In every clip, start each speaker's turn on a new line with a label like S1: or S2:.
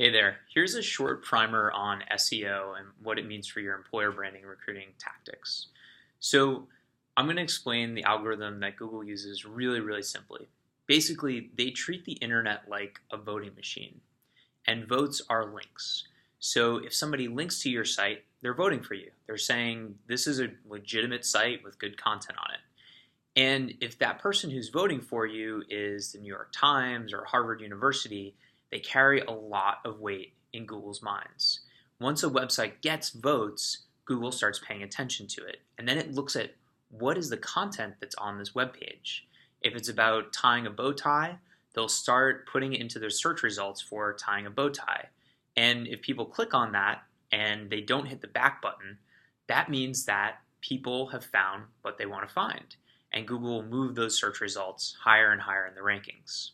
S1: Hey there, here's a short primer on SEO and what it means for your employer branding and recruiting tactics. So, I'm going to explain the algorithm that Google uses really simply. Basically, they treat the internet like a voting machine, and votes are links. So, if somebody links to your site, they're voting for you. They're saying this is a legitimate site with good content on it. And if that person who's voting for you is the New York Times or Harvard University, they carry a lot of weight in Google's minds. Once a website gets votes, Google starts paying attention to it. And then it looks at what is the content that's on this web page. If it's about tying a bow tie, they'll start putting it into their search results for tying a bow tie. And if people click on that and they don't hit the back button, that means that people have found what they want to find. And Google will move those search results higher and higher in the rankings.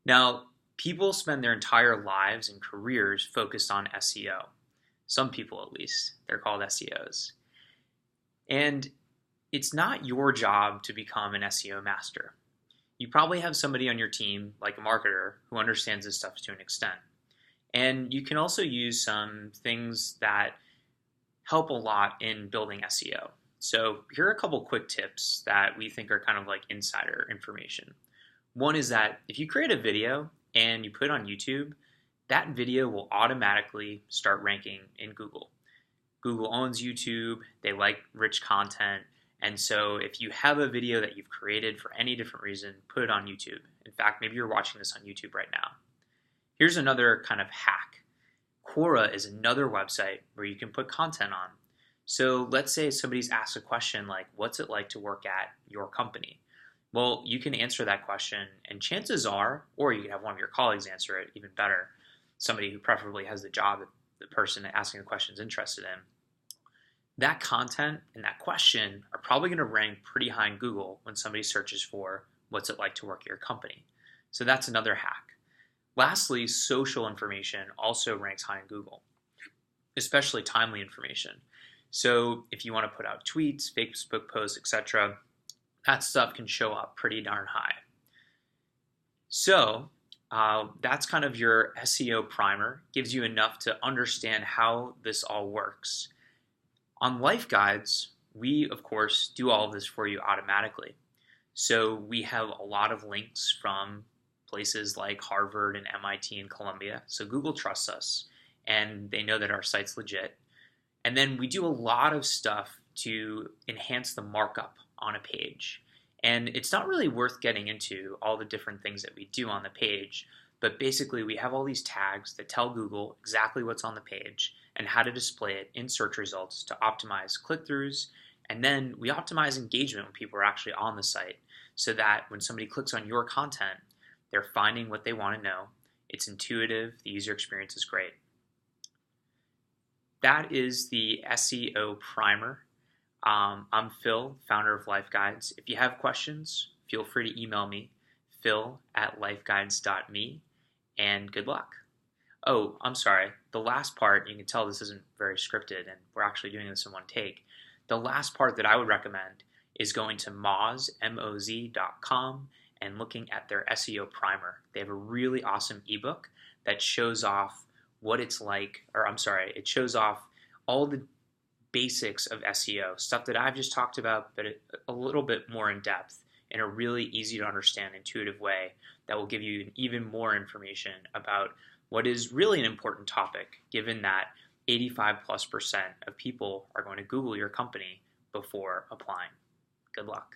S1: Now, people spend their entire lives and careers focused on SEO. Some people, at least. They're called SEOs. And it's not your job to become an SEO master. You probably have somebody on your team, like a marketer, who understands this stuff to an extent. And you can also use some things that help a lot in building SEO. So here are a couple quick tips that we think are kind of like insider information. One is that if you create a video and you put it on YouTube, that video will automatically start ranking in Google. Google owns YouTube, they like rich content, and so if you have a video that you've created for any different reason, put it on YouTube. In fact, maybe you're watching this on YouTube right now. Here's another kind of hack. Quora is another website where you can put content on. So let's say somebody's asked a question like, what's it like to work at your company? Well, you can answer that question, and chances are, or you can have one of your colleagues answer it, even better, somebody who preferably has the job that the person asking the question is interested in. That content and that question are probably going to rank pretty high in Google when somebody searches for what's it like to work at your company. So that's another hack. Lastly, social information also ranks high in Google, especially timely information. So if you want to put out tweets, Facebook posts, etc., that stuff can show up pretty darn high. So that's kind of your SEO primer. Gives you enough to understand how this all works. On Life Guides, we, of course, do all of this for you automatically. So we have a lot of links from places like Harvard and MIT and Columbia. So Google trusts us, and they know that our site's legit. And then we do a lot of stuff to enhance the markup on a page. And it's not really worth getting into all the different things that we do on the page, but basically we have all these tags that tell Google exactly what's on the page and how to display it in search results to optimize click-throughs. And then we optimize engagement when people are actually on the site so that when somebody clicks on your content, they're finding what they want to know. It's intuitive, the user experience is great. That is the SEO primer. I'm Phil, founder of Life Guides. If you have questions, feel free to email me, phil@lifeguides.me, and good luck. Oh, I'm sorry. The last part, you can tell this isn't very scripted, and we're actually doing this in one take. The last part that I would recommend is going to moz.com and looking at their SEO primer. They have a really awesome ebook that shows off what it's like, it shows off all the basics of SEO, stuff that I've just talked about, but a little bit more in depth in a really easy to understand, intuitive way that will give you even more information about what is really an important topic, given that 85+% of people are going to Google your company before applying. Good luck.